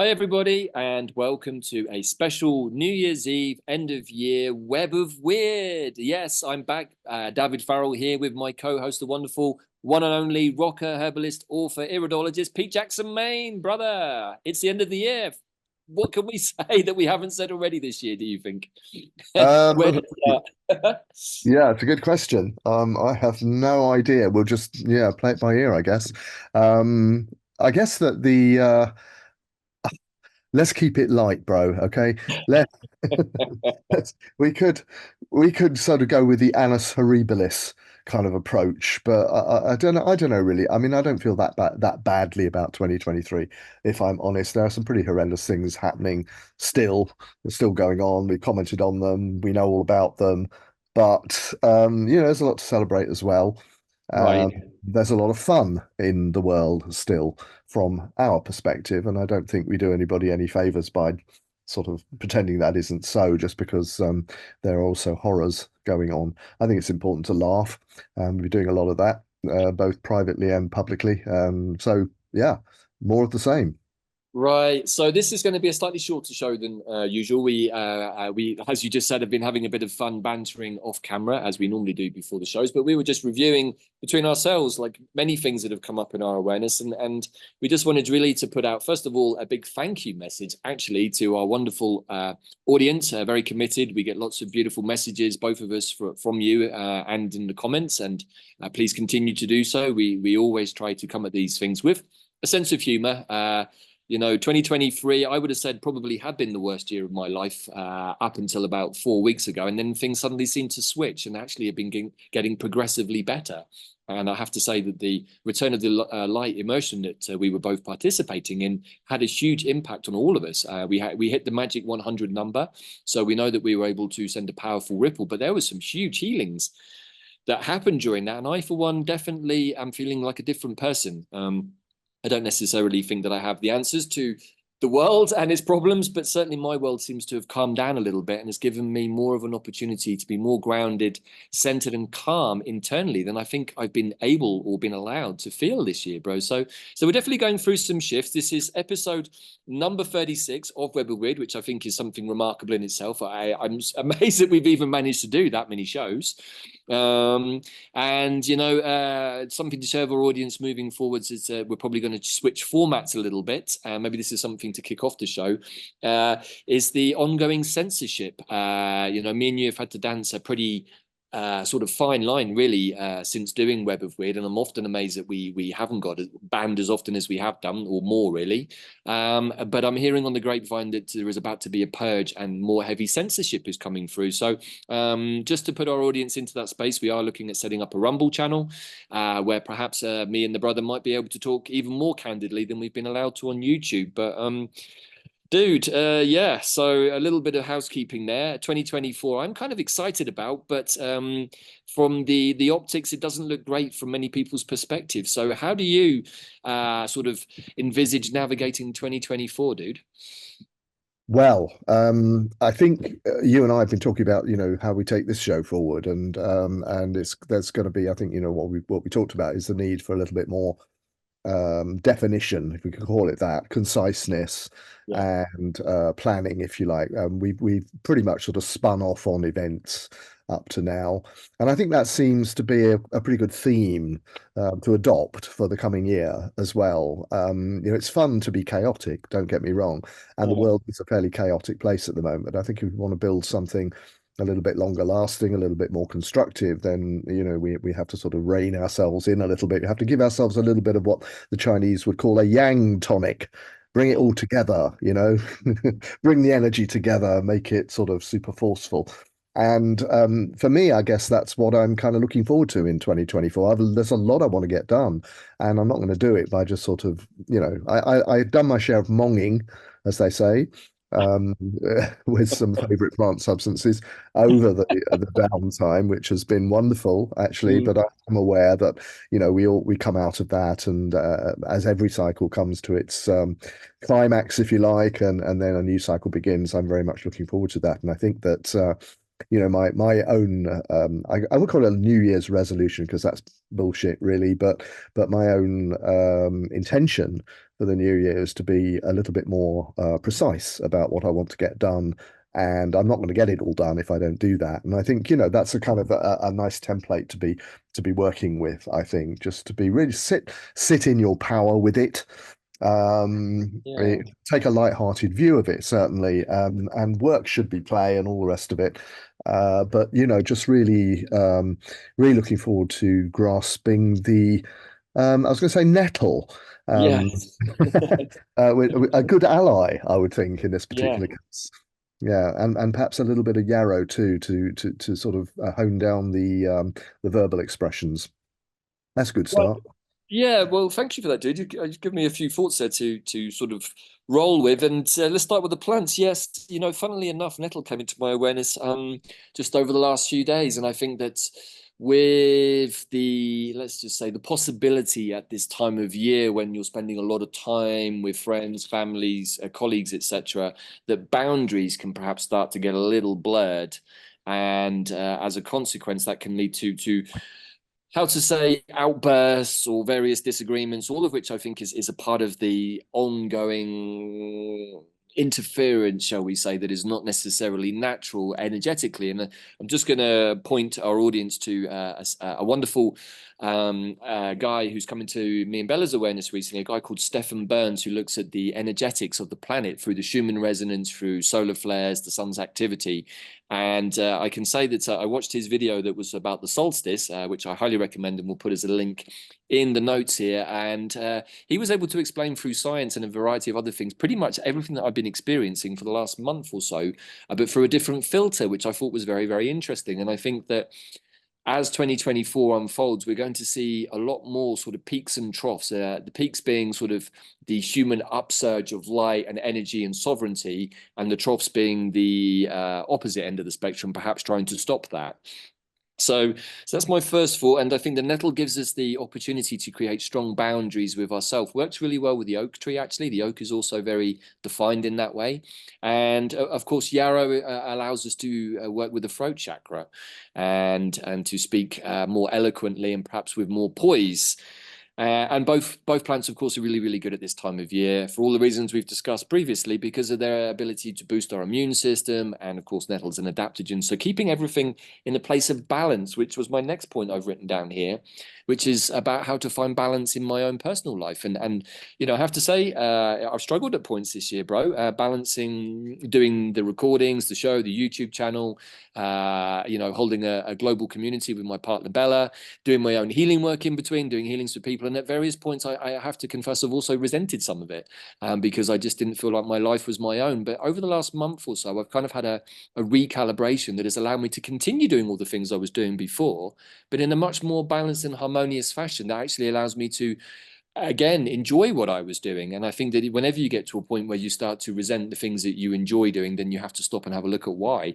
Hi, everybody, and welcome to a special New Year's Eve end of year Web of Wyrd. Yes, I'm back. Davyd Farrell here with my co-host, the wonderful one and only rocker, herbalist, author, iridologist, Pete Jackson Main. Brother, it's the end of the year. What can we say that we haven't said already this year, do you think? Where Um, to start? yeah, it's a good question. I have no idea. We'll just play it by ear, I guess. I guess that the let's keep it light, bro. Okay, let let's, we could sort of go with the annus horribilis kind of approach, but I don't know. I don't know really. I mean, I don't feel that badly about 2023. If I'm honest, there are some pretty horrendous things happening still. They're still going on. We commented on them. We know all about them, but there's a lot to celebrate as well. Right. Um, there's a lot of fun in the world still from our perspective, and I don't think we do anybody any favors by sort of pretending that isn't so just because there are also horrors going on. I think it's important to laugh. We're doing a lot of that, both privately and publicly. So yeah, more of the same. Right. So this is going to be a slightly shorter show than usual. We, as you just said, have been having a bit of fun bantering off camera as we normally do before the shows. But we were just reviewing between ourselves, like many things that have come up in our awareness, and we just wanted really to put out, first of all, a big thank you message actually to our wonderful audience, very committed. We get lots of beautiful messages, both of us, from you and in the comments, and please continue to do so. We always try to come at these things with a sense of humor. 2023, I would have said probably had been the worst year of my life up until about 4 weeks ago. And then things suddenly seemed to switch and actually have been getting progressively better. And I have to say that the return of the light immersion that we were both participating in had a huge impact on all of us. We hit the magic 100 number. So we know that we were able to send a powerful ripple, but there was some huge healings that happened during that. And I, for one, definitely am feeling like a different person. I don't necessarily think that I have the answers to the world and its problems, but certainly my world seems to have calmed down a little bit and has given me more of an opportunity to be more grounded, centered, and calm internally than I think I've been able or been allowed to feel this year, bro. So we're definitely going through some shifts. This is episode number 36 of Web of Wyrd, which I think is something remarkable in itself. I'm amazed that we've even managed to do that many shows. And something to serve our audience moving forwards is we're probably going to switch formats a little bit. Maybe this is something to kick off the show. Is the ongoing censorship? Me and you have had to dance a pretty sort of fine line, really, since doing Web of Wyrd, and I'm often amazed that we haven't got it banned as often as we have done, or more, really. But I'm hearing on the grapevine that there is about to be a purge and more heavy censorship is coming through. So just to put our audience into that space, we are looking at setting up a Rumble channel where perhaps me and the brother might be able to talk even more candidly than we've been allowed to on YouTube. But dude, yeah, so a little bit of housekeeping there. 2024, I'm kind of excited about, but from the optics, it doesn't look great from many people's perspective. So how do you sort of envisage navigating 2024, dude? Well, I think you and I have been talking about, how we take this show forward, and there's going to be, I think, what we talked about is the need for a little bit more definition, if we could call it that, conciseness Yeah. and planning, if you like. We've pretty much sort of spun off on events up to now, and I think that seems to be a pretty good theme to adopt for the coming year as well. It's fun to be chaotic, don't get me wrong, and the world is a fairly chaotic place at the moment. I think if we want to build something a little bit longer lasting, a little bit more constructive, then we have to sort of rein ourselves in a little bit. We have to give ourselves a little bit of what the Chinese would call a yang tonic. Bring it all together, bring the energy together, make it sort of super forceful. And for me, I guess that's what I'm kind of looking forward to in 2024. There's a lot I want to get done, and I'm not going to do it by just sort of, I've done my share of monging, as they say, um, with some favorite plant substances over the downtime, which has been wonderful actually. Mm. But I'm aware that we come out of that, and as every cycle comes to its climax, if you like, and then a new cycle begins. I'm very much looking forward to that, and I think that my own I would call it a New Year's resolution because that's bullshit really, but my own intention for the new year is to be a little bit more precise about what I want to get done. And I'm not going to get it all done if I don't do that. And I think, that's a kind of a nice template to be working with, I think, just to be really sit in your power with it. Yeah. Take a light-hearted view of it, certainly, and work should be play and all the rest of it. But just really looking forward to grasping the I was going to say nettle, Yeah. um, a good ally, I would think, in this Yeah. particular case. Yeah, and perhaps a little bit of yarrow too, to sort of hone down the verbal expressions. That's a good Well, start. yeah, well, thank you for that, dude. You've given me a few thoughts there to sort of roll with, and let's start with the plants. Yes, funnily enough, nettle came into my awareness just over the last few days, and I think that with the let's just say the possibility at this time of year when you're spending a lot of time with friends, families, colleagues, etc., that boundaries can perhaps start to get a little blurred, and as a consequence, that can lead to how to say outbursts or various disagreements, all of which I think is a part of the ongoing interference, shall we say, that is not necessarily natural energetically. And I'm just going to point our audience to a wonderful guy who's come into me and Bella's awareness recently, a guy called Stephen Burns, who looks at the energetics of the planet through the Schumann resonance, through solar flares, the sun's activity. And I can say that I watched his video that was about the solstice, which I highly recommend, and we'll put as a link in the notes here. And he was able to explain through science and a variety of other things, pretty much everything that I've been experiencing for the last month or so, but through a different filter, which I thought was very, very interesting. And I think that as 2024 unfolds, we're going to see a lot more sort of peaks and troughs. The peaks being sort of the human upsurge of light and energy and sovereignty, and the troughs being the opposite end of the spectrum, perhaps trying to stop that. So that's my first thought, and I think the nettle gives us the opportunity to create strong boundaries with ourselves. Works really well with the oak tree, actually. The oak is also very defined in that way. And of course, yarrow allows us to work with the throat chakra and to speak more eloquently and perhaps with more poise. And both plants, of course, are really, really good at this time of year for all the reasons we've discussed previously, because of their ability to boost our immune system. And of course, nettles an adaptogen. So keeping everything in a place of balance, which was my next point I've written down here, which is about how to find balance in my own personal life. And I have to say, I've struggled at points this year, bro, balancing doing the recordings, the show, the YouTube channel, holding a global community with my partner, Bella, doing my own healing work in between, doing healings for people. And at various points, I have to confess, I've also resented some of it because I just didn't feel like my life was my own. But over the last month or so, I've kind of had a recalibration that has allowed me to continue doing all the things I was doing before, but in a much more balanced and harmonious fashion that actually allows me to again enjoy what I was doing. And I think that whenever you get to a point where you start to resent the things that you enjoy doing, then you have to stop and have a look at why.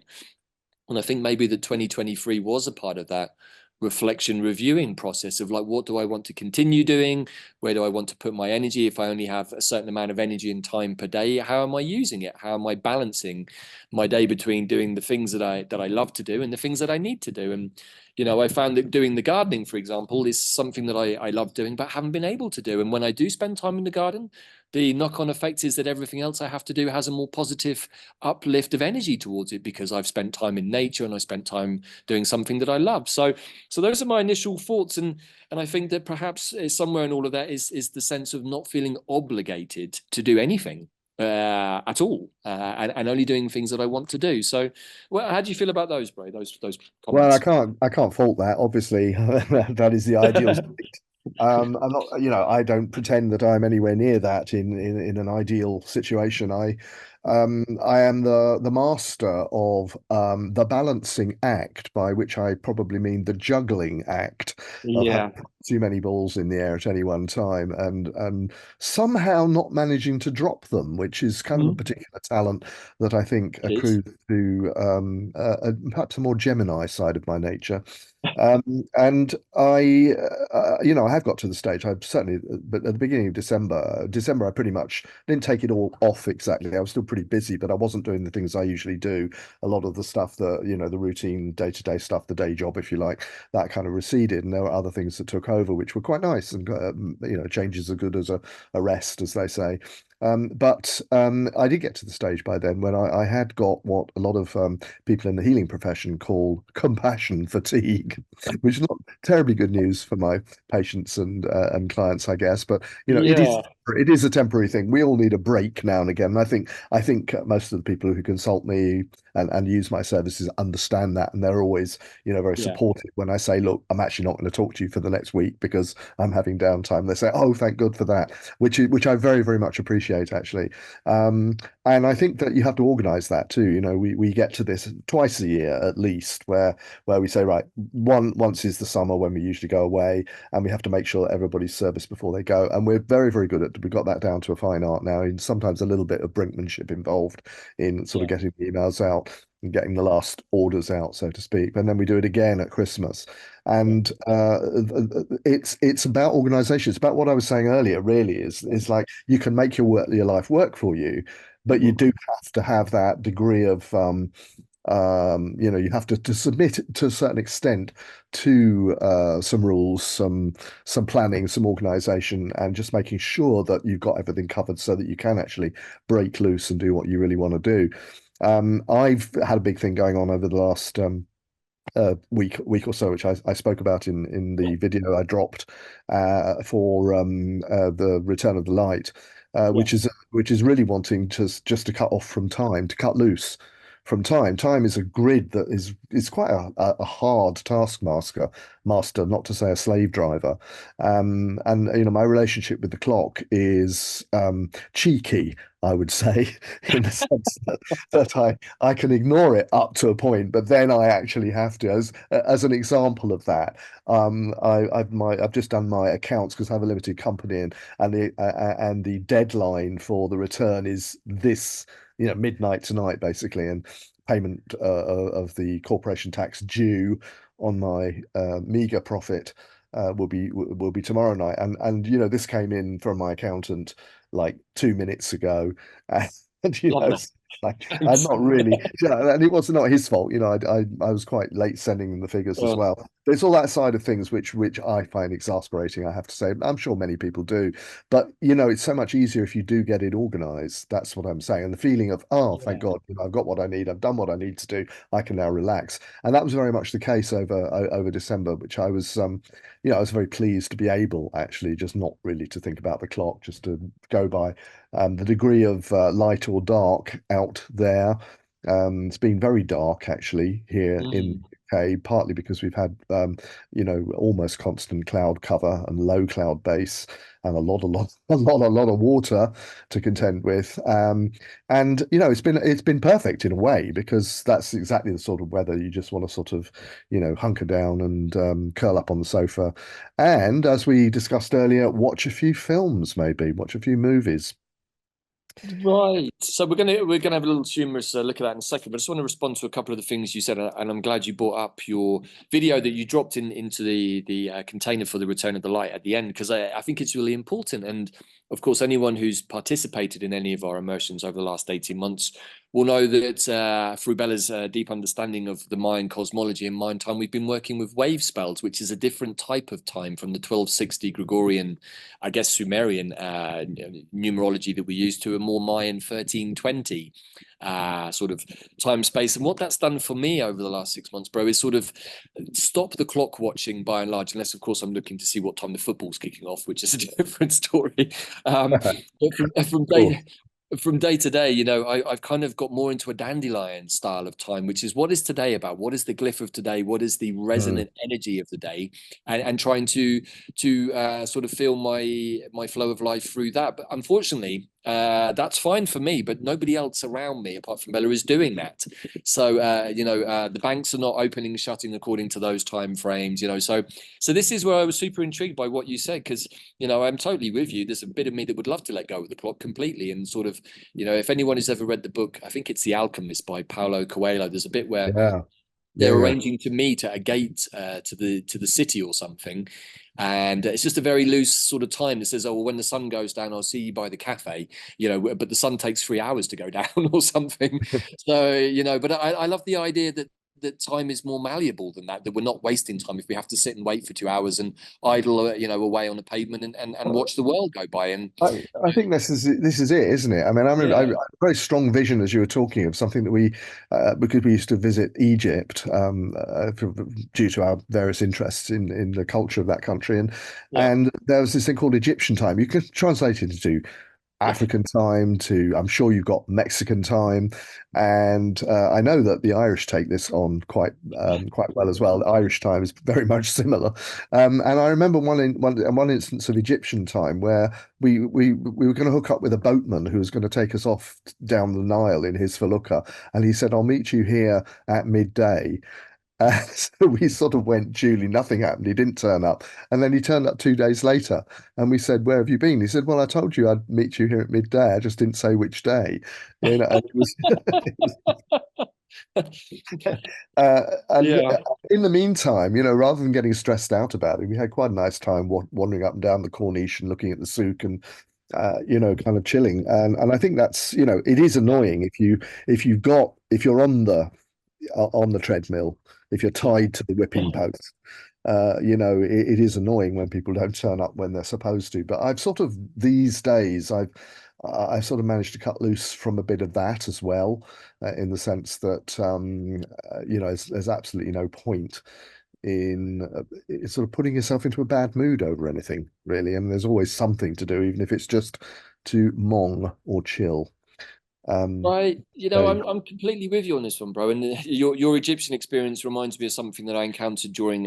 And I think maybe that 2023 was a part of that reflection reviewing process of like, what do I want to continue doing? Where do I want to put my energy? If I only have a certain amount of energy and time per day, how am I using it? How am I balancing my day between doing the things that I love to do and the things that I need to do? And I found that doing the gardening, for example, is something that I love doing, but haven't been able to do. And when I do spend time in the garden, the knock-on effect is that everything else I have to do has a more positive uplift of energy towards it because I've spent time in nature and I spent time doing something that I love. So those are my initial thoughts, and I think that perhaps somewhere in all of that is the sense of not feeling obligated to do anything at all, and only doing things that I want to do. So, well, how do you feel about those, bro? Those Well, comments. I can't fault that. Obviously, that is the ideal state. I'm not, I don't pretend that I'm anywhere near that in an ideal situation. I am the master of the balancing act, by which I probably mean the juggling act of having Yeah, too many balls in the air at any one time and somehow not managing to drop them, which is kind of a particular talent that I think it is. accrues to perhaps a more Gemini side of my nature. And I, you know, I have got to the stage. I've certainly, but at the beginning of December, I pretty much didn't take it all off exactly. I was still pretty busy, but I wasn't doing the things I usually do. A lot of the stuff that, you know, the routine day-to-day stuff, the day job, if you like, that kind of receded. And there were other things that took over, which were quite nice. And, you know, changes are good as a rest, as they say. But I did get to the stage by then when I had got what a lot of people in the healing profession call compassion fatigue, which is not terribly good news for my patients and clients, I guess. But you know, Yeah, it is a temporary thing. We all need a break now and again. And I think most of the people who consult me and use my services understand that, and they're always, you know, very yeah, supportive when I say, look, I'm actually not going to talk to you for the next week because I'm having downtime. They say, oh, thank God for that, which I very, very much appreciate actually. Um, and I think that you have to organize that too. You know, we get to this twice a year at least where we say, right, once is the summer when we usually go away, and we have to make sure that everybody's serviced before they go. And we're very, very good at, we've got that down to a fine art now, and sometimes a little bit of brinkmanship involved in sort of yeah. getting the emails out and getting the last orders out, so to speak. And then we do it again at Christmas. Yeah. And it's about organization. It's about what I was saying earlier, really, is like you can make your life work for you, but you Mhm. do have to have that degree of you know, you have to submit to a certain extent to some rules, some planning, some organization, and just making sure that you've got everything covered so that you can actually break loose and do what you really want to do. I've had a big thing going on over the last week or so, which I spoke about in Yeah, the video I dropped for the Return of the Light, yeah, which is really wanting to just to cut off from time, to cut loose from time. Time is a grid that is quite a hard master, not to say a slave driver. And you know, my relationship with the clock is cheeky, I would say, in the sense that I can ignore it up to a point, but then I actually have to. As an example of that, I've just done my accounts because I have a limited company, and the deadline for the return is this, you know, midnight tonight, basically, and payment of the corporation tax due on my meager profit will be tomorrow night. And you know, this came in from my accountant like 2 minutes ago. And you know, lovely. it's like I'm Thanks. not really, you know, and it was not his fault. You know, I was quite late sending them the figures as Well, well. But it's all that side of things which I find exasperating, I have to say. I'm sure many people do. But you know, it's so much easier if you do get it organized. That's what I'm saying. And the feeling of, oh, thank yeah, God, you know, I've got what I need, I've done what I need to do, I can now relax. And that was very much the case over December, which I was you know, I was very pleased to be able actually just not really to think about the clock, just to go by the degree of light or dark out there. It's been very dark actually here in mm, the UK, partly because we've had you know, almost constant cloud cover and low cloud base and a lot of water to contend with. And you know, it's been perfect in a way because that's exactly the sort of weather you just want to sort of, you know, hunker down and curl up on the sofa. And as we discussed earlier, watch a few films, maybe watch a few movies. right. So we're gonna have a little humorous look at that in a second. But I just want to respond to a couple of the things you said, and I'm glad you brought up your video that you dropped into the container for the Return of the Light at the end, because I think it's really important. And of course, anyone who's participated in any of our immersions over the last 18 months will know that through Bella's deep understanding of the Mayan cosmology and Mayan time, we've been working with wave spells, which is a different type of time from the 1260 Gregorian, I guess Sumerian numerology that we used to a more Mayan 1320 sort of time space. And what that's done for me over the last 6 months, bro, is sort of stop the clock watching by and large, unless of course I'm looking to see what time the football's kicking off, which is a different story. But Cool. from day to day, you know, I've kind of got more into a dandelion style of time, which is what is today about? What is the glyph of today? What is the Mm. resonant energy of the day? And trying to sort of feel my flow of life through that. But unfortunately, that's fine for me, but nobody else around me apart from Bella is doing that. So you know, the banks are not opening and shutting according to those time frames, you know. So this is where I was super intrigued by what you said, because you know, I'm totally with you. There's a bit of me that would love to let go of the clock completely and sort of, you know, if anyone has ever read the book, I think it's The Alchemist by Paulo Coelho, there's a bit where Yeah. they're Yeah. arranging to meet at a gate to the city or something, and it's just a very loose sort of time that says, oh, well, when the sun goes down, I'll see you by the cafe, but the sun takes 3 hours to go down or something. So, but I love the idea that time is more malleable than that we're not wasting time if we have to sit and wait for 2 hours and idle, away on the pavement and watch the world go by. And I think this is it, isn't it? I mean, I have a very strong vision as you were talking of something that because we used to visit Egypt due to our various interests in the culture of that country, yeah, and there was this thing called Egyptian time. You can translate it into yeah. African time to, I'm sure you've got Mexican time, and I know that the Irish take this on quite well as well. The Irish time is very much similar, and I remember one instance of Egyptian time where we were going to hook up with a boatman who was going to take us off down the Nile in his felucca, and he said, "I'll meet you here at midday." So we sort of went duly, nothing happened. He didn't turn up. And then he turned up 2 days later and we said, "Where have you been?" He said, "Well, I told you I'd meet you here at midday. I just didn't say which day." And it was, and Yeah. in the meantime, rather than getting stressed out about it, we had quite a nice time wandering up and down the Corniche and looking at the souk and kind of chilling. And I think that's, it is annoying if you're on the treadmill, if you're tied to the whipping post. It is annoying when people don't turn up when they're supposed to. But I've sort of these days, I've sort of managed to cut loose from a bit of that as well, in the sense that there's absolutely no point in sort of putting yourself into a bad mood over anything, really. And there's always something to do, even if it's just to mong or chill. Right, So I'm completely with you on this one, bro. And your Egyptian experience reminds me of something that I encountered during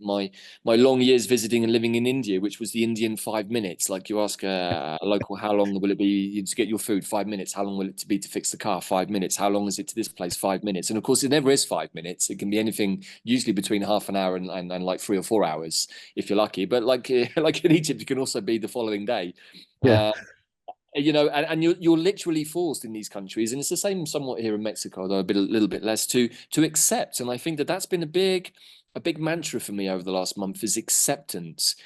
my long years visiting and living in India, which was the Indian 5 minutes. Like you ask a local, how long will it be to get your food? 5 minutes. How long will it be to fix the car? 5 minutes. How long is it to this place? 5 minutes. And of course, it never is 5 minutes. It can be anything, usually between half an hour and like 3 or 4 hours if you're lucky. But like like in Egypt, it can also be the following day. yeah, Uh, and you're literally forced in these countries, and it's the same somewhat here in Mexico, though a little bit less, to accept. And I think that's been a big mantra for me over the last month is acceptance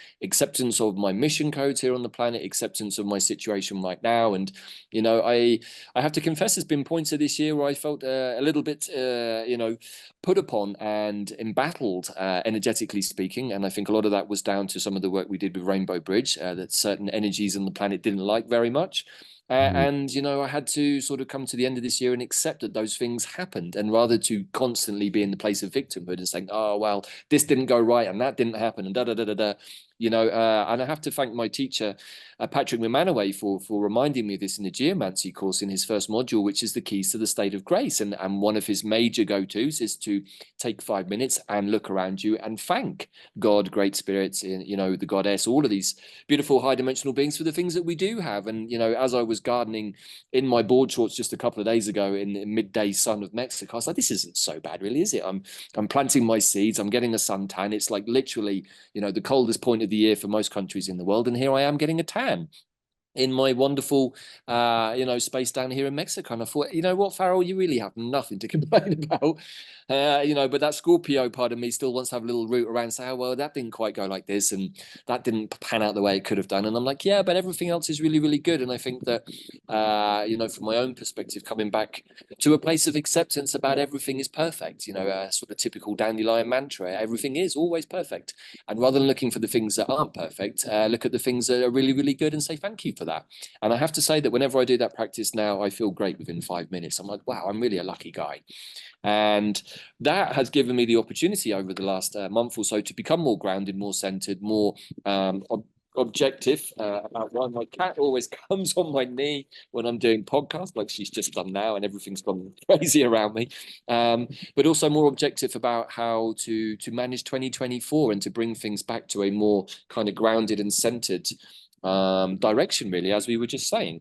of my mission codes here on the planet, acceptance of my situation right now. And I have to confess, there's been points of this year where I felt a little bit put upon and embattled, energetically speaking. And I think a lot of that was down to some of the work we did with Rainbow Bridge, that certain energies on the planet didn't like very much. mm, And I had to sort of come to the end of this year and accept that those things happened, and rather to constantly be in the place of victimhood and saying, "Oh well, this didn't go right and that didn't happen," and da da da da da. And I have to thank my teacher, Patrick Mimanaway, for reminding me of this in the geomancy course in his first module, which is the keys to the state of grace. And one of his major go-tos is to take 5 minutes and look around you and thank God, great spirits, the goddess, all of these beautiful high dimensional beings for the things that we do have. And as I was gardening in my board shorts just a couple of days ago in the midday sun of Mexico, I was like, this isn't so bad, really, is it? I'm planting my seeds, I'm getting a suntan. It's like literally, the coldest point of the year for most countries in the world, and here I am getting a tan in my wonderful, space down here in Mexico. And I thought, you know what, Farrell, you really have nothing to complain about. But that Scorpio part of me still wants to have a little root around and say, oh, well, that didn't quite go like this, and that didn't pan out the way it could have done. And I'm like, yeah, but everything else is really, really good. And I think that, from my own perspective, coming back to a place of acceptance about everything is perfect, sort of typical dandelion mantra, everything is always perfect. And rather than looking for the things that aren't perfect, look at the things that are really, really good and say thank you for that. And I have to say that whenever I do that practice now, I feel great within 5 minutes. I'm like, wow, I'm really a lucky guy. And that has given me the opportunity over the last month or so to become more grounded, more centered, more objective about why my cat always comes on my knee when I'm doing podcasts, like she's just done now, and everything's gone crazy around me. But also more objective about how to manage 2024 and to bring things back to a more kind of grounded and centered direction, really, as we were just saying.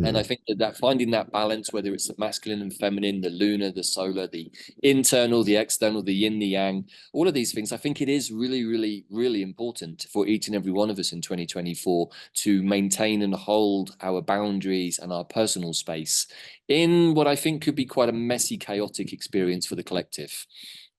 And I mm. think that finding that balance, whether it's the masculine and feminine, the lunar, the solar, the internal, the external, the yin, the yang, all of these things, I think it is really, really, really important for each and every one of us in 2024 to maintain and hold our boundaries and our personal space in what I think could be quite a messy, chaotic experience for the collective.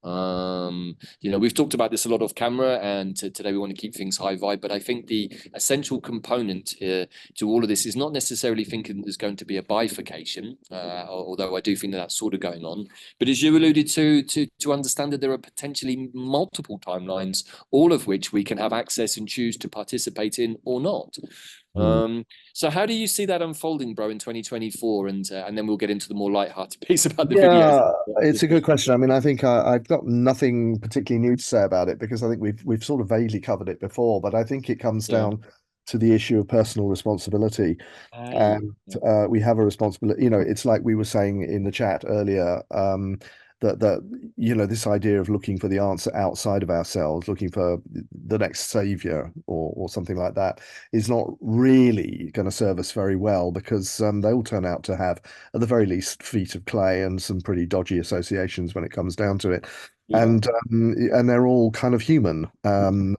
You know, we've talked about this a lot off camera, and today we want to keep things high vibe, but I think the essential component to all of this is not necessarily thinking there's going to be a bifurcation, although I do think that that's sort of going on. But as you alluded to understand that there are potentially multiple timelines, all of which we can have access and choose to participate in or not. So how do you see that unfolding, bro, in 2024? And then we'll get into the more lighthearted piece about the videos. Yeah, it's a good question. I mean, I think I've got nothing particularly new to say about it because I think we've sort of vaguely covered it before, but I think it comes Yeah. down to the issue of personal responsibility. And Yeah. we have a responsibility, you know, it's like we were saying in the chat earlier, that you know, this idea of looking for the answer outside of ourselves, looking for the next savior or something like that, is not really going to serve us very well because they all turn out to have, at the very least, feet of clay and some pretty dodgy associations when it comes down to it. Yeah. And they're all kind of human. And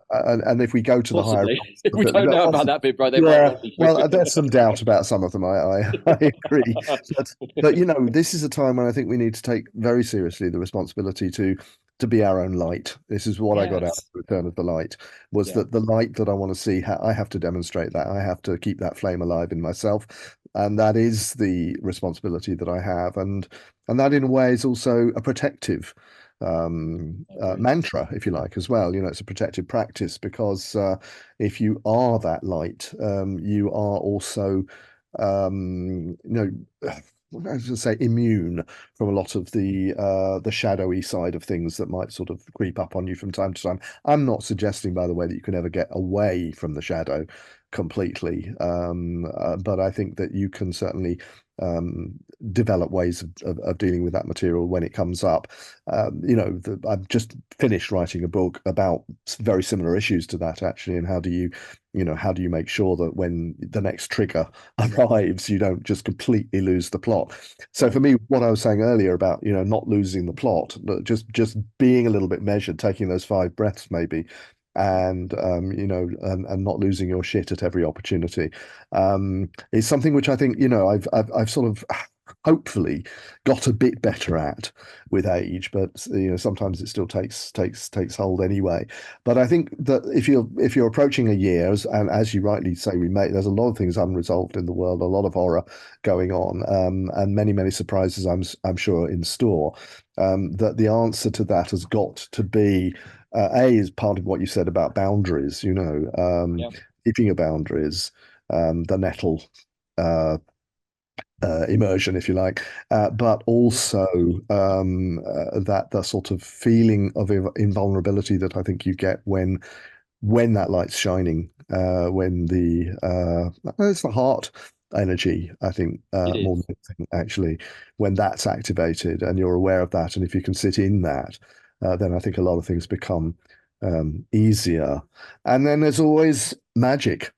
if we go to the higher, Possibly. We don't know about that bit, bro. They might yeah, not be. well, there's some doubt about some of them. I agree, but you know, this is a time when I think we need to take very seriously the responsibility to be our own light. This is what I got out of Yes. Return of the Light, was Yeah. that the light that I want to see, I have to demonstrate that. I have to keep that flame alive in myself, and that is the responsibility that I have, and that in a way is also a protective mantra, if you like, as well. You know, it's a protective practice because if you are that light, you are also, you know, what I was going to say, immune from a lot of the shadowy side of things that might sort of creep up on you from time to time. I'm not suggesting, by the way, that you can ever get away from the shadow completely, but I think that you can certainly um, develop ways of dealing with that material when it comes up. You know, I've just finished writing a book about very similar issues to that, actually, and how do you, you know, how do you make sure that when the next trigger arrives, you don't just completely lose the plot. So for me, what I was saying earlier about, you know, not losing the plot, but just being a little bit measured, taking those 5 breaths maybe, and you know, and not losing your shit at every opportunity, is something which I think, you know, I've sort of hopefully got a bit better at with age, but you know, sometimes it still takes hold anyway. But I think that if you're approaching a year, and as you rightly say, there's a lot of things unresolved in the world, a lot of horror going on, and many surprises I'm sure in store. That the answer to that has got to be is part of what you said about boundaries, you know, Yeah. keeping your boundaries, the nettle uh, immersion, if you like, but also that the sort of feeling of invulnerability that I think you get when that light's shining, when it's the heart energy, I think, It more than is. anything, actually, when that's activated and you're aware of that, and if you can sit in that, then I think a lot of things become easier. And then there's always magic.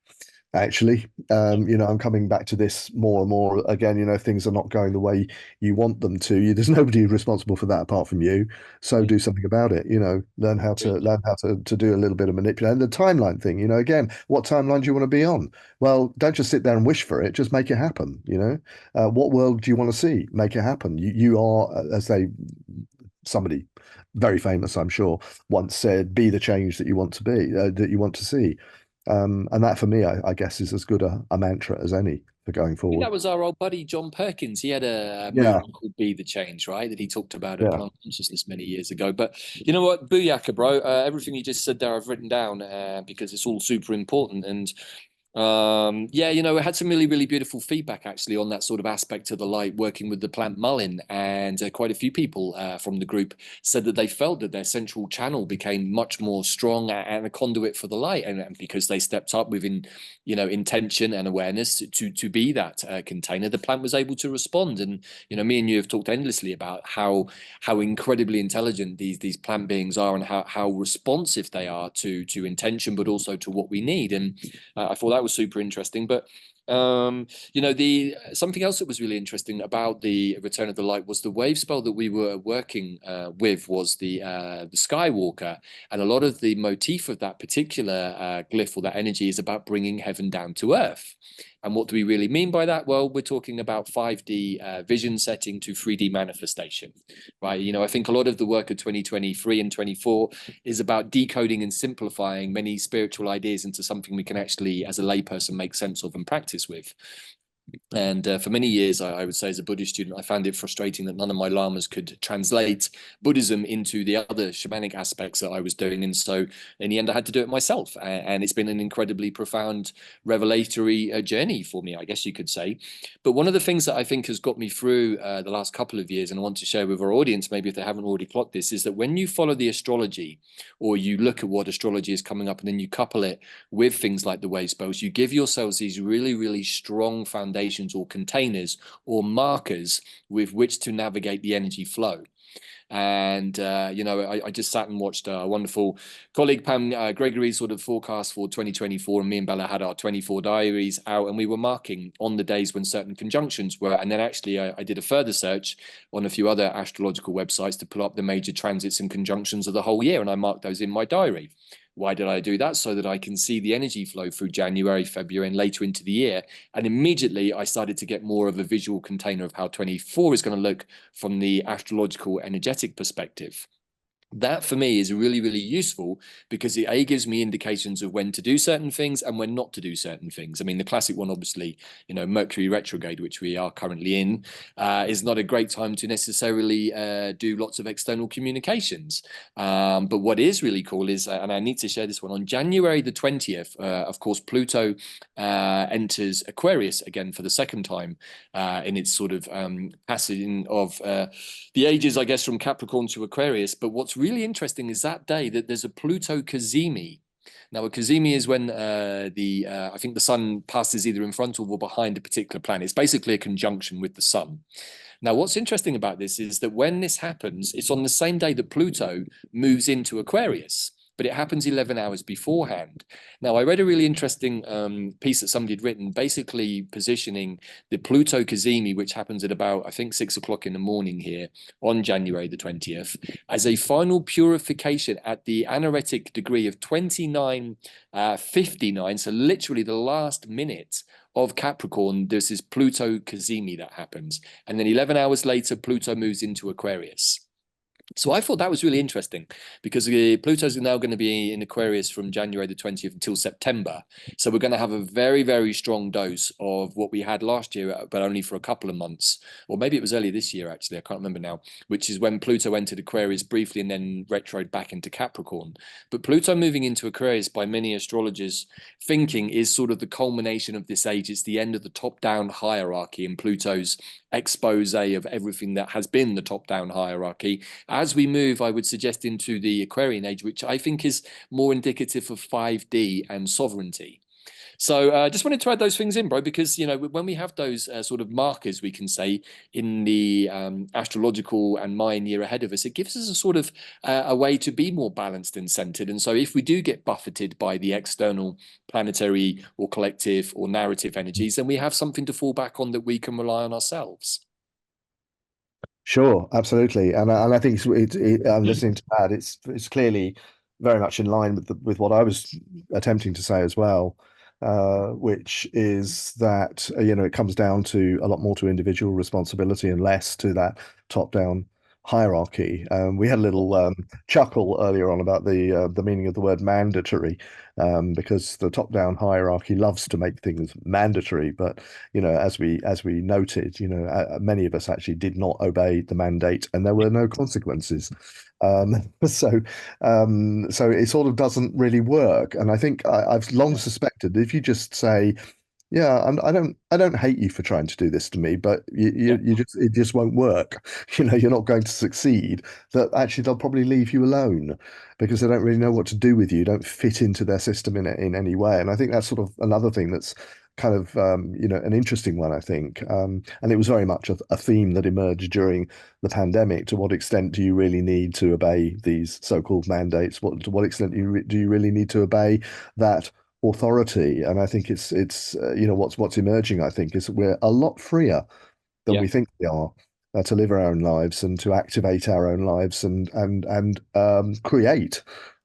Actually, Yeah. you know, I'm coming back to this more and more again. You know, if things are not going the way you want them to, there's nobody responsible for that apart from you. So Mm. do something about it. You know, Agreed. learn how to do a little bit of manipulation. And the timeline thing, you know, again, what timeline do you want to be on? Well, don't just sit there and wish for it. Just make it happen. You know, what world do you want to see? Make it happen. You are, as somebody very famous, I'm sure, once said, "Be the change that you want to be, that you want to see." And that for me, I guess, is as good a mantra as any for going I think that forward. was our old buddy John Perkins. He had a Yeah, movement called Be the Change, right? That he talked about at yeah. Plant Consciousness many years ago. But you know what? Booyaka, bro. Everything you just said there, I've written down because it's all super important. And yeah, you know, it had some really beautiful feedback actually on that sort of aspect of the light, working with the plant mullein, and quite a few people from the group said that they felt that their central channel became much more strong and a conduit for the light, and because they stepped up within, you know, intention and awareness to be that container, the plant was able to respond. And you know, me and you have talked endlessly about how incredibly intelligent these plant beings are, and how responsive they are to intention, but also to what we need. And I thought that was super interesting. But you know, the something else that was really interesting about the Return of the Light was the wave spell that we were working with was the Skywalker, and a lot of the motif of that particular glyph or that energy is about bringing heaven down to earth. And what do we really mean by that? Well, we're talking about 5D vision setting to 3D manifestation, right? You know, I think a lot of the work of 2023 and 24 is about decoding and simplifying many spiritual ideas into something we can actually, as a layperson, make sense of and practice with. And for many years, I would say as a Buddhist student, I found it frustrating that none of my lamas could translate Buddhism into the other shamanic aspects that I was doing. And so in the end, I had to do it myself. And it's been an incredibly profound revelatory journey for me, I guess you could say. But one of the things that I think has got me through the last couple of years, and I want to share with our audience, maybe if they haven't already clocked this, is that when you follow the astrology, or you look at what astrology is coming up, and then you couple it with things like the wave spells, you give yourselves these really, really strong foundations or containers or markers with which to navigate the energy flow. And, you know, I just sat and watched a wonderful colleague, Pam Gregory's sort of forecast for 2024. And me and Bella had our 24 diaries out, and we were marking on the days when certain conjunctions were. And then actually I did a further search on a few other astrological websites to pull up the major transits and conjunctions of the whole year. And I marked those in my diary. Why did I do that? So that I can see the energy flow through January, February, and later into the year. And immediately I started to get more of a visual container of how 24 is going to look from the astrological energetic perspective. That for me is really, really useful because it gives me indications of when to do certain things and when not to do certain things. I mean, the classic one, obviously, you know, Mercury retrograde, which we are currently in, is not a great time to necessarily do lots of external communications. But what is really cool is, and I need to share this one, on January the 20th, of course, Pluto enters Aquarius again for the second time in its sort of passing of the ages, I guess, from Capricorn to Aquarius. But what's really interesting is that day that there's a Pluto cazimi. Now, a cazimi is when I think the sun passes either in front of or behind a particular planet. It's basically a conjunction with the sun. Now, what's interesting about this is that when this happens, it's on the same day that Pluto moves into Aquarius, but it happens 11 hours beforehand. Now, I read a really interesting piece that somebody had written, basically positioning the Pluto cazimi, which happens at about, I think, 6 o'clock in the morning here on January the 20th, as a final purification at the anaretic degree of 29:59. So literally the last minute of Capricorn, there's this Pluto cazimi that happens. And then 11 hours later, Pluto moves into Aquarius. So I thought that was really interesting because Pluto's now going to be in Aquarius from January the 20th until September. So we're going to have a very, very strong dose of what we had last year, but only for a couple of months. Or maybe it was earlier this year, actually. I can't remember now, which is when Pluto entered Aquarius briefly and then retroed back into Capricorn. But Pluto moving into Aquarius, by many astrologers' thinking, is sort of the culmination of this age. It's the end of the top-down hierarchy and Pluto's expose of everything that has been the top-down hierarchy. As we move, I would suggest, into the Aquarian age, which I think is more indicative of 5D and sovereignty. So I just wanted to add those things in, bro, because, you know, when we have those sort of markers, we can say, in the astrological and Mayan year ahead of us, it gives us a sort of a way to be more balanced and centered. And so if we do get buffeted by the external planetary or collective or narrative energies, then we have something to fall back on that we can rely on ourselves. Sure, absolutely, and I think I'm listening to that. It's clearly very much in line with what I was attempting to say as well, which is that you know, it comes down to a lot more to individual responsibility and less to that top-down hierarchy. We had a little chuckle earlier on about the meaning of the word mandatory, because the top-down hierarchy loves to make things mandatory. But you know, as we noted, you know, many of us actually did not obey the mandate, and there were no consequences. So it sort of doesn't really work. And I think I've long suspected if you just say, yeah, I don't hate you for trying to do this to me, but it just won't work. You know, you're not going to succeed. That actually they'll probably leave you alone because they don't really know what to do with you. You don't fit into their system in any way. And I think that's sort of another thing that's kind of you know, an interesting one, I think. And it was very much a theme that emerged during the pandemic. To what extent do you really need to obey these so-called mandates? To what extent do you really need to obey that authority? And I think it's you know, what's emerging, I think, is that we're a lot freer than we think we are, to live our own lives and to activate our own lives and create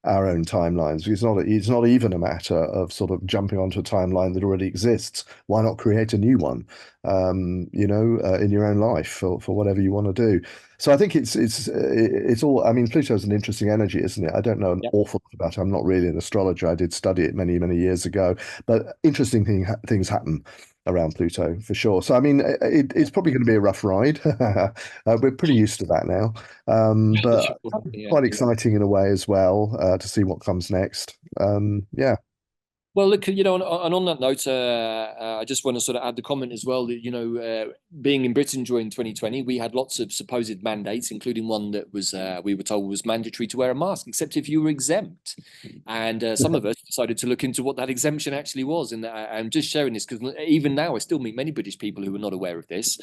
our own timelines. It's not even a matter of sort of jumping onto a timeline that already exists. Why not create a new one? In your own life for whatever you want to do. So I think it's all. I mean, Pluto's an interesting energy, isn't it? I don't know an Yeah. awful lot about it. I'm not really an astrologer. I did study it many years ago, but interesting things happen around Pluto for sure. So I mean, it's probably going to be a rough ride. We're pretty used to that now, but Yeah. quite exciting in a way as well to see what comes next. Yeah. Well, look, and on that note, I just want to sort of add the comment as well that, being in Britain during 2020, we had lots of supposed mandates, including one that was, we were told was mandatory to wear a mask, except if you were exempt. And some of us decided to look into what that exemption actually was. And I'm just sharing this because even now I still meet many British people who are not aware of this.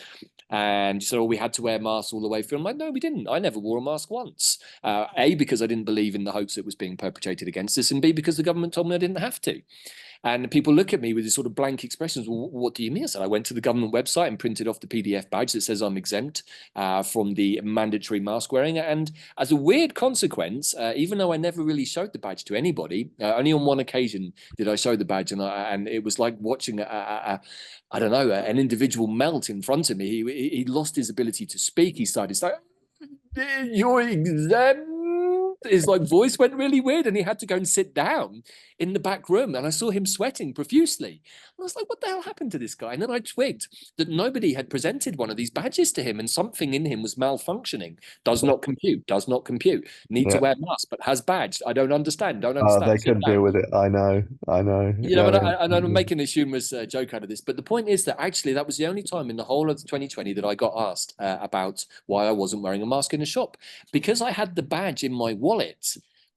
And so we had to wear masks all the way through. I'm like, no, we didn't. I never wore a mask once. A, because I didn't believe in the hopes it was being perpetrated against us, and B, because the government told me I didn't have to. And people look at me with these sort of blank expressions. Well, what do you mean? I said, I went to the government website and printed off the PDF badge that says I'm exempt from the mandatory mask wearing. And as a weird consequence, even though I never really showed the badge to anybody, only on one occasion did I show the badge, and it was like watching I don't know, an individual melt in front of me. He lost his ability to speak. He started like, you're exempt. His like voice went really weird, and he had to go and sit down in the back room. And I saw him sweating profusely. I was like, what the hell happened to this guy? And then I twigged that nobody had presented one of these badges to him, and something in him was malfunctioning. Does not compute, does not compute. Need to Yeah. wear mask, but has badge. I don't understand, don't understand. They Sit couldn't down. deal with it. I know. I know. And, Yeah, I'm making this humorous joke out of this, but the point is that actually that was the only time in the whole of 2020 that I got asked about why I wasn't wearing a mask in a shop, because I had the badge in my wallet.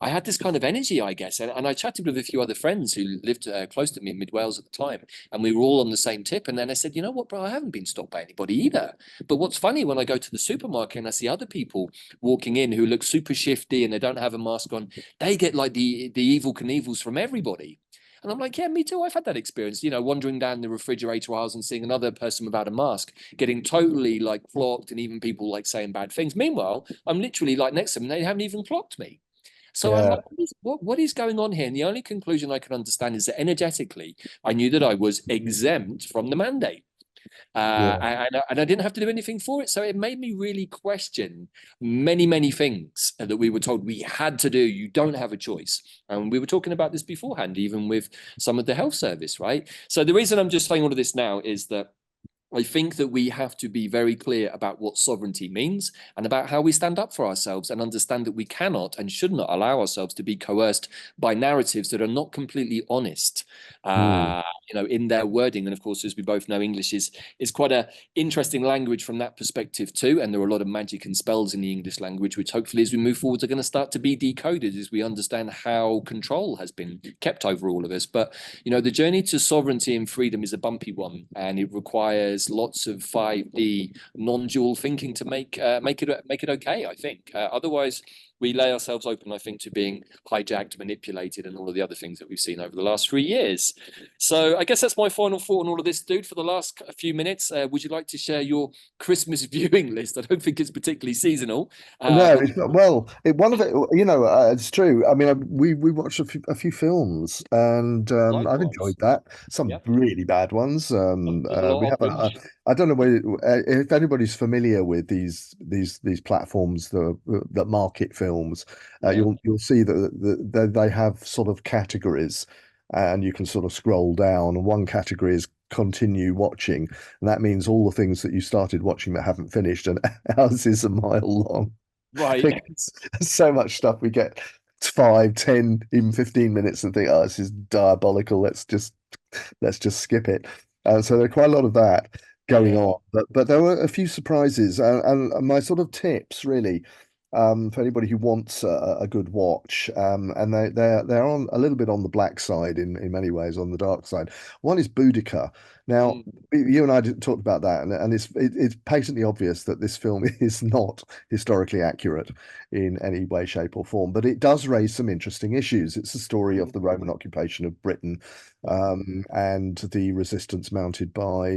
I had this kind of energy, I guess, and I chatted with a few other friends who lived close to me in Mid Wales at the time, and we were all on the same tip. And then I said, you know what, bro, I haven't been stopped by anybody either. But what's funny, when I go to the supermarket and I see other people walking in who look super shifty and they don't have a mask on, they get like the evil Knievels from everybody. And I'm like, yeah, me too. I've had that experience, wandering down the refrigerator aisles and seeing another person without a mask, getting totally like clocked, and even people like saying bad things. Meanwhile, I'm literally like next to them and they haven't even clocked me. So I'm yeah, like, what is going on here? And the only conclusion I can understand is that energetically, I knew that I was exempt from the mandate. yeah. And I didn't have to do anything for it. So it made me really question many things that we were told we had to do. You don't have a choice. And we were talking about this beforehand, even with some of the health service, right? So the reason I'm just saying all of this now is that I think that we have to be very clear about what sovereignty means and about how we stand up for ourselves, and understand that we cannot and should not allow ourselves to be coerced by narratives that are not completely honest, Mm. in their wording. And of course, as we both know, English is quite a interesting language from that perspective too. And there are a lot of magic and spells in the English language, which hopefully as we move forward are going to start to be decoded as we understand how control has been kept over all of us. But, the journey to sovereignty and freedom is a bumpy one, and it requires lots of 5D non-dual thinking to make it okay, I think. Otherwise, we lay ourselves open, I think, to being hijacked, manipulated, and all of the other things that we've seen over the last 3 years. So I guess that's my final thought on all of this, dude. For the last few minutes, would you like to share your Christmas viewing list? I don't think it's particularly seasonal. No, But it's not, well, one of it, it's true. I mean, we watched a few films, and I've likewise, enjoyed that. Some yeah, really bad ones. there's a We lot of have them. I don't know whether, if anybody's familiar with these platforms that market films, Yeah, you'll see that they have sort of categories, and you can sort of scroll down, and one category is continue watching, and that means all the things that you started watching that haven't finished, and ours is a mile long. right. Because so much stuff we get 5, 10, even 15 minutes and think, oh, this is diabolical. Let's just skip it. So there are quite a lot of that going Yeah. on. But there were a few surprises, and my sort of tips really, for anybody who wants a good watch, and they're on a little bit on the black side in many ways, on the dark side. One is Boudica. Now, Mm, you and I talked about that, and it's patently obvious that this film is not historically accurate in any way, shape, or form, but it does raise some interesting issues. It's the story of mm, the Roman occupation of Britain, and the resistance mounted by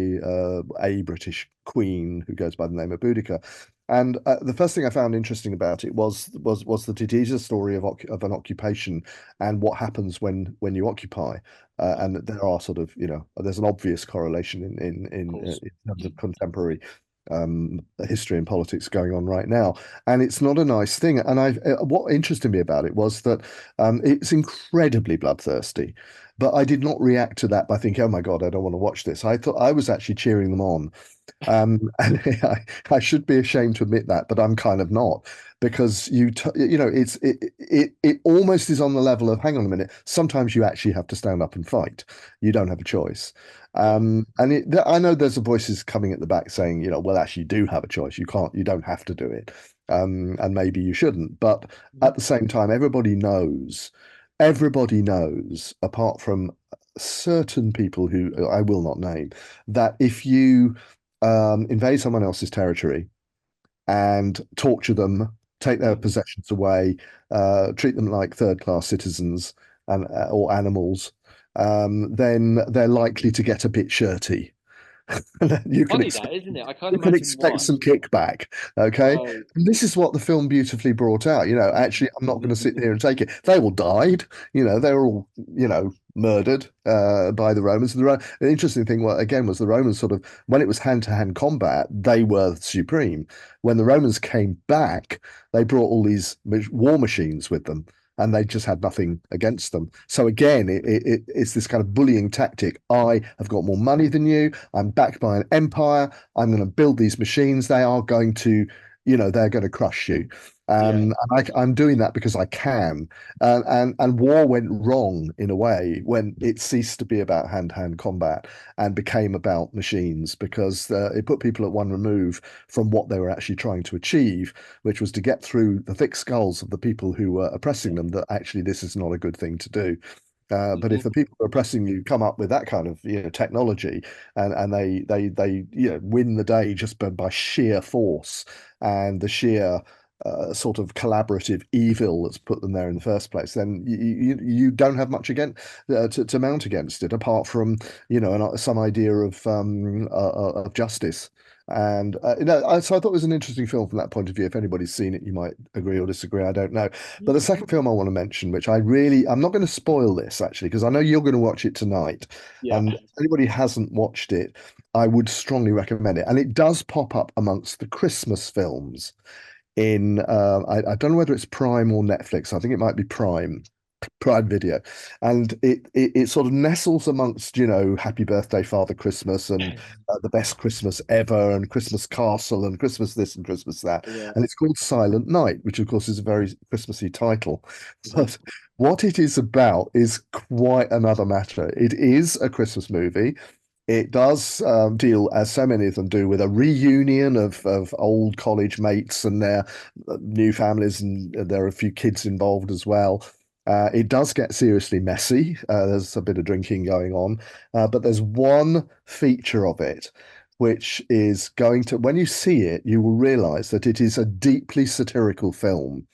a British queen who goes by the name of Boudica. And the first thing I found interesting about it was that it is a story of an occupation and what happens when you occupy. And there are sort of, there's an obvious correlation Of course. in terms of contemporary history and politics going on right now. And it's not a nice thing. And what interested me about it was that it's incredibly bloodthirsty. But I did not react to that by thinking, oh my God, I don't want to watch this. I thought I was actually cheering them on. And I should be ashamed to admit that, but I'm kind of not, because it almost is on the level of, hang on a minute, sometimes you actually have to stand up and fight. You don't have a choice. Yeah. I know there's voices coming at the back saying, well, actually you do have a choice. You don't have to do it. And maybe you shouldn't. But Mhm. at the same time, everybody knows, apart from certain people who I will not name, that if you invade someone else's territory and torture them, take their Mhm. possessions away, treat them like third-class citizens and or animals, then they're likely to get a bit shirty. You can Funny expect that, isn't it? I can't you can imagine expect why. some kickback, okay? Right. And this is what the film beautifully brought out. Actually, I'm not going to sit here and take it. They all died. They were all, murdered by the Romans. And the interesting thing, again, was the Romans sort of, when it was hand-to-hand combat, they were supreme. When the Romans came back, they brought all these war machines with them, and they just had nothing against them. So again, it's this kind of bullying tactic. I have got more money than you. I'm backed by an empire. I'm going to build these machines. They are going to, they're going to crush you. Yeah. I'm doing that because I can. And war went wrong in a way when it ceased to be about hand-to-hand combat and became about machines, because it put people at one remove from what they were actually trying to achieve, which was to get through the thick skulls of the people who were oppressing them that actually this is not a good thing to do. But if Mhm. the people who are oppressing you come up with that kind of technology, and they win the day just by sheer force and the sheer sort of collaborative evil that's put them there in the first place, then you don't have much to mount against it, apart from some idea of justice. And so I thought it was an interesting film from that point of view. If anybody's seen it, you might agree or disagree. I don't know. But the second film I want to mention, which I'm not going to spoil this actually, because I know you're going to watch it tonight. Yeah. And if anybody hasn't watched it, I would strongly recommend it. And it does pop up amongst the Christmas films in, I don't know whether it's Prime or Netflix. I think it might be Prime Video, and it sort of nestles amongst, Happy Birthday Father Christmas and the best Christmas ever and Christmas Castle and Christmas this and Christmas that, Yeah. and it's called Silent Night, which of course is a very Christmassy title. Mhm. But what it is about is quite another matter. It is a Christmas movie. It does deal, as so many of them do, with a reunion of old college mates and their new families, and there are a few kids involved as well. It does get seriously messy. There's a bit of drinking going on, but there's one feature of it which is going to, when you see it, you will realize that it is a deeply satirical film,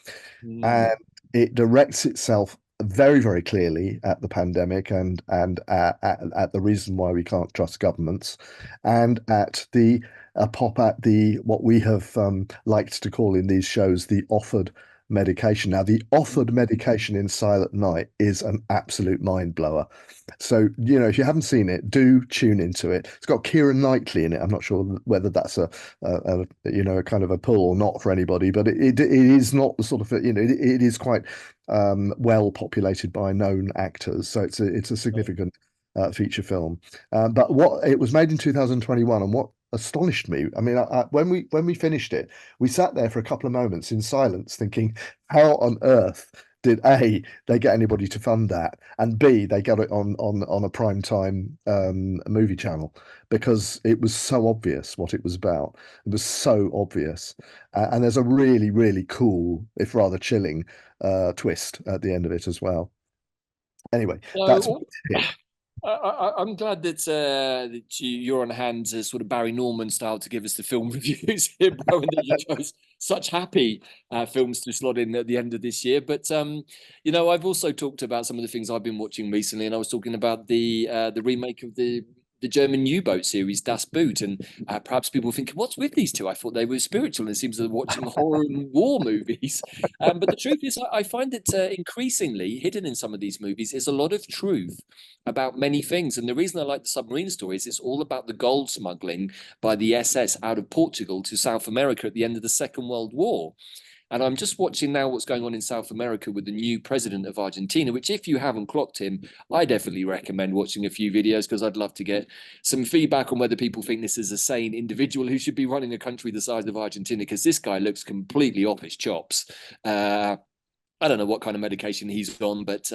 Mm. and it directs itself very, very clearly at the pandemic and at the reason why we can't trust governments, and at the pop at the what we have liked to call in these shows the offered medication. Now, the offered medication in Silent Night is an absolute mind blower. So, if you haven't seen it, do tune into it. It's got Keira Knightley in it. I'm not sure whether that's a kind of a pull or not for anybody, but it is not the sort of, it is quite well populated by known actors. So it's a significant feature film. But what it was made in 2021, and what astonished me, I mean, when we finished it, we sat there for a couple of moments in silence, thinking, how on earth did they get anybody to fund that, and B, they got it on a prime time movie channel, because it was so obvious what it was about. It was so obvious, and there's a really, really cool, if rather chilling, twist at the end of it as well. Anyway, that's my So tip. I'm glad that you're on hand to sort of Barry Norman style to give us the film reviews here, bro, and that you chose such happy films to slot in at the end of this year. But I've also talked about some of the things I've been watching recently, and I was talking about the remake of the the German U-boat series Das Boot, and perhaps people think, what's with these two? I thought they were spiritual, and it seems they're watching horror and war movies. But the truth is, I find it increasingly hidden in some of these movies is a lot of truth about many things. And the reason I like the submarine stories is all about the gold smuggling by the SS out of Portugal to South America at the end of the Second World War. And I'm just watching now what's going on in South America with the new president of Argentina, which, if you haven't clocked him, I definitely recommend watching a few videos, because I'd love to get some feedback on whether people think this is a sane individual who should be running a country the size of Argentina, because this guy looks completely off his chops. I don't know what kind of medication he's on, but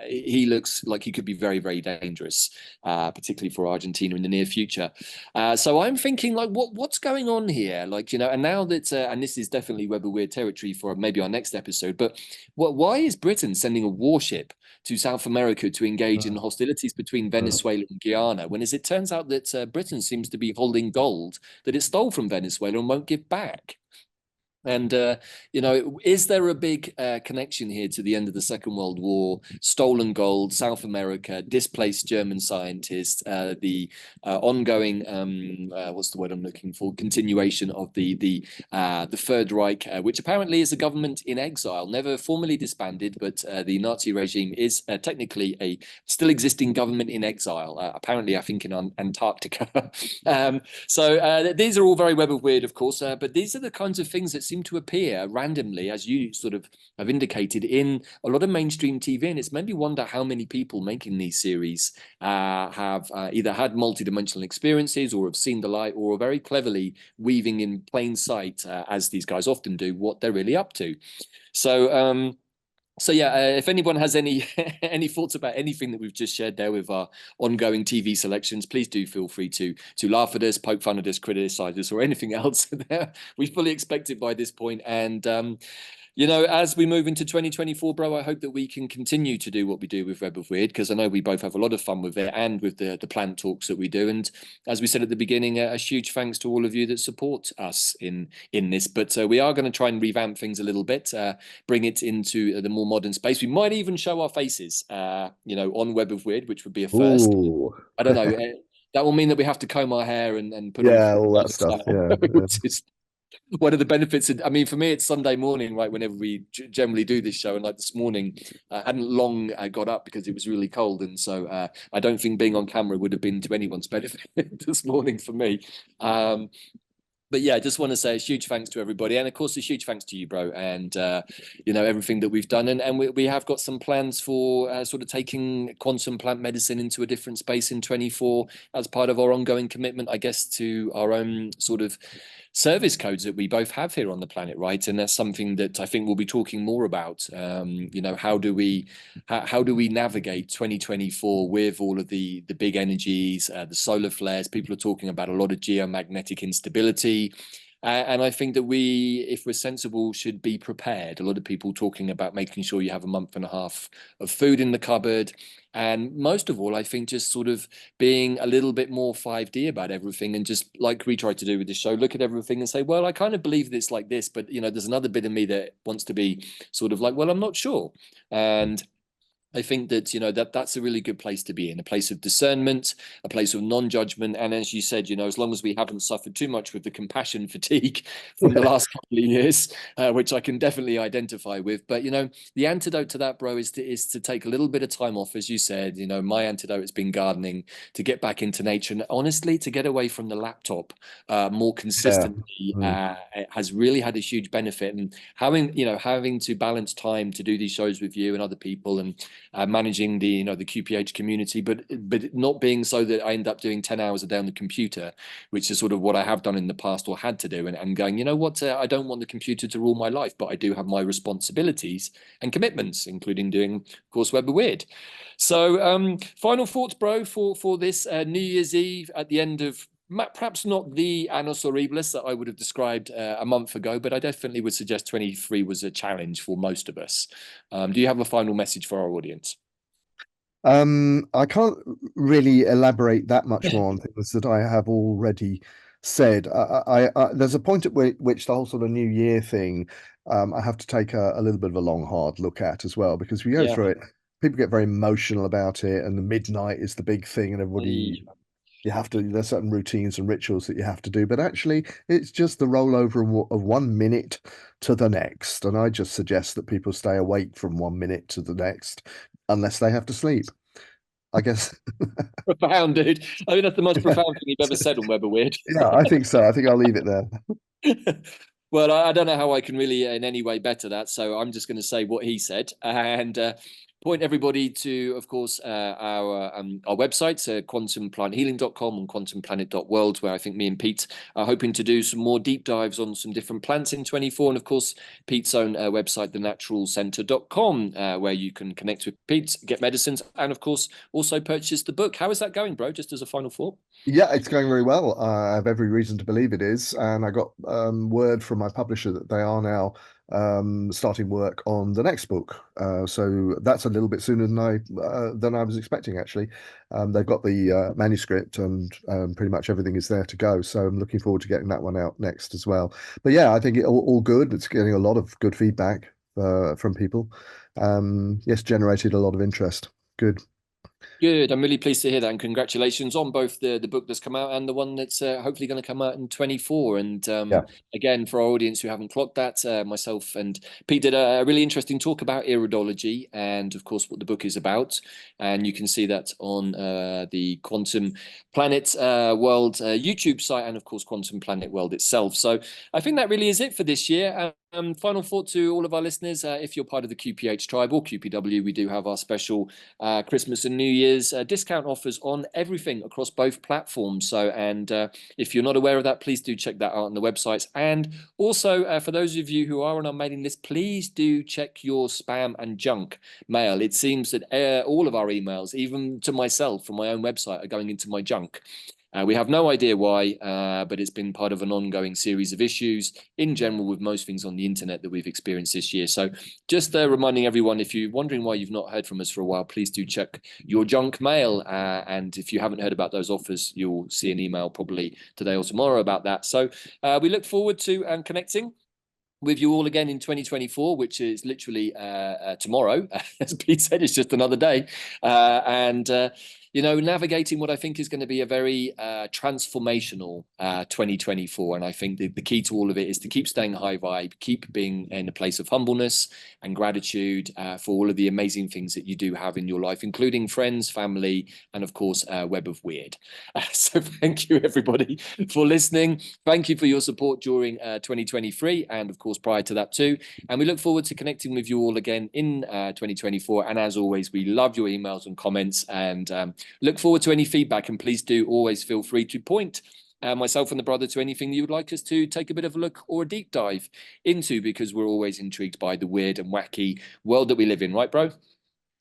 he looks like he could be very, very dangerous, particularly for Argentina in the near future. So I'm thinking, like, what's going on here? Like, and now that, and this is definitely Web of Weird territory for maybe our next episode, but why is Britain sending a warship to South America to engage in hostilities between Venezuela and Guyana, when, as it turns out, that Britain seems to be holding gold that it stole from Venezuela and won't give back? And, is there a big connection here to the end of the Second World War, stolen gold, South America, displaced German scientists, the ongoing, what's the word I'm looking for, continuation of the Third Reich, which apparently is a government in exile, never formally disbanded, but the Nazi regime is technically a still existing government in exile, apparently, I think, in Antarctica. So these are all very Web of Weird, of course, but these are the kinds of things that seem to appear randomly, as you sort of have indicated, in a lot of mainstream TV. And it's made me wonder how many people making these series have either had multidimensional experiences, or have seen the light, or are very cleverly weaving in plain sight, as these guys often do, what they're really up to. So yeah, if anyone has any any thoughts about anything that we've just shared there with our ongoing TV selections, please do feel free to laugh at us, poke fun at us, criticize us, or anything else. We fully expect it by this point. And as we move into 2024, bro, I hope that we can continue to do what we do with Web of Weird, because I know we both have a lot of fun with it, and with the plant talks that we do. And as we said at the beginning, a huge thanks to all of you that support us in this. But we are going to try and revamp things a little bit, bring it into the more modern space. We might even show our faces, on Web of Weird, which would be a first. Ooh. I don't know. That will mean that we have to comb our hair and put Yeah, on all that stuff. Yeah. which is one of the benefits. I mean, for me, it's Sunday morning, right? Whenever we generally do this show, and like this morning, I hadn't long got up because it was really cold, and so I don't think being on camera would have been to anyone's benefit this morning for me. But yeah, I just want to say a huge thanks to everybody, and of course a huge thanks to you, bro, and everything that we've done, and we have got some plans for sort of taking quantum plant medicine into a different space in 24 as part of our ongoing commitment, I guess, to our own sort of service codes that we both have here on the planet, right? And that's something that I think we'll be talking more about. How do we navigate 2024 with all of the big energies, the solar flares? People are talking about a lot of geomagnetic instability. And I think that we, if we're sensible, should be prepared. A lot of people talking about making sure you have a month and a half of food in the cupboard. And most of all, I think just sort of being a little bit more 5D about everything, and just like we try to do with this show, look at everything and say, well, I kind of believe this like this, but there's another bit of me that wants to be sort of like, well, I'm not sure. And I think that that's a really good place to be in, a place of discernment, a place of non-judgment. And as you said, as long as we haven't suffered too much with the compassion fatigue from the last couple of years, which I can definitely identify with. But, the antidote to that, bro, is to take a little bit of time off. As you said, my antidote has been gardening, to get back into nature, and honestly, to get away from the laptop more consistently. It has really had a huge benefit. And having to balance time to do these shows with you and other people, and managing the QPH community, but not being so that I end up doing 10 hours a day on the computer, which is sort of what I have done in the past, or had to do, and going, I don't want the computer to rule my life, but I do have my responsibilities and commitments, including doing, of course, Web of Weird. So final thoughts, bro, for this New Year's Eve at the end of perhaps not the Annus Horribilis that I would have described a month ago, but I definitely would suggest 23 was a challenge for most of us. Do you have a final message for our audience? I can't really elaborate that much more on things that I have already said. There's a point at which the whole sort of New Year thing, I have to take a little bit of a long, hard look at as well, because we go through it, people get very emotional about it, and the midnight is the big thing, and everybody You have to, there's certain routines and rituals that you have to do, but actually it's just the rollover of 1 minute to the next. And I just suggest that people stay awake from 1 minute to the next unless they have to sleep. I guess. Profound, dude. I think that's the most profound thing you've ever said on Web of Weird. Yeah, I think so. I think I'll leave it there. Well, I don't know how I can really in any way better that, so I'm just going to say what he said and point everybody to, of course, our websites, quantumplanthealing.com and quantumplanet.world, where I think me and Pete are hoping to do some more deep dives on some different plants in 24, and of course Pete's own website, thenaturalcenter.com, where you can connect with Pete, get medicines, and of course also purchase the book. How is that going, bro? Just as a final thought. Yeah, it's going very well. I have every reason to believe it is. And I got word from my publisher that they are now starting work on the next book. So that's a little bit sooner than I was expecting, actually. They've got the manuscript and pretty much everything is there to go. So I'm looking forward to getting that one out next as well. But yeah, I think all good. It's getting a lot of good feedback from people. Yes, generated a lot of interest. Good. Good. I'm really pleased to hear that, and congratulations on both the book that's come out and the one that's hopefully going to come out in 24. And Yeah. again, for our audience who haven't clocked that, myself and Pete did a really interesting talk about iridology and, of course, what the book is about. And you can see that on the Quantum Planet World YouTube site and, of course, Quantum Planet World itself. So I think that really is it for this year. Final thought to all of our listeners, if you're part of the QPH tribe or QPW, we do have our special Christmas and New Year's discount offers on everything across both platforms. So, and if you're not aware of that, please do check that out on the websites. And also, for those of you who are on our mailing list, please do check your spam and junk mail. It seems that all of our emails, even to myself from my own website, are going into my junk. We have no idea why, but it's been part of an ongoing series of issues in general with most things on the internet that we've experienced this year. So just reminding everyone, if you're wondering why you've not heard from us for a while, please do check your junk mail. And if you haven't heard about those offers, you'll see an email probably today or tomorrow about that. So we look forward to connecting with you all again in 2024, which is literally tomorrow. As Pete said, it's just another day. You know, navigating what I think is going to be a very transformational 2024. And I think the key to all of it is to keep staying high vibe, keep being in a place of humbleness and gratitude for all of the amazing things that you do have in your life, including friends, family, and of course, Web of Weird. So thank you, everybody, for listening. Thank you for your support during 2023 and, of course, prior to that too. And we look forward to connecting with you all again in 2024. And as always, we love your emails and comments and look forward to any feedback. And please do always feel free to point myself and the brother to anything you would like us to take a bit of a look or a deep dive into, because we're always intrigued by the weird and wacky world that we live in. Right, bro?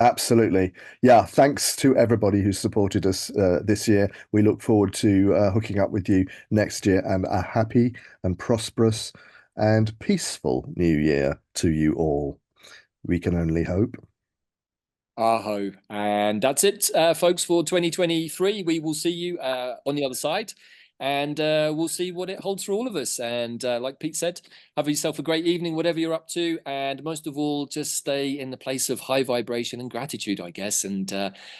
Absolutely. Yeah. Thanks to everybody who supported us this year. We look forward to hooking up with you next year, and a happy and prosperous and peaceful new year to you all. We can only hope. Aho. And that's it, folks, for 2023. We will see you on the other side, and we'll see what it holds for all of us. And like Pete said, have yourself a great evening, whatever you're up to. And most of all, just stay in the place of high vibration and gratitude, I guess. And,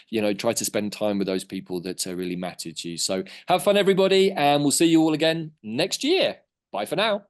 you know, try to spend time with those people that really matter to you. So have fun, everybody. And we'll see you all again next year. Bye for now.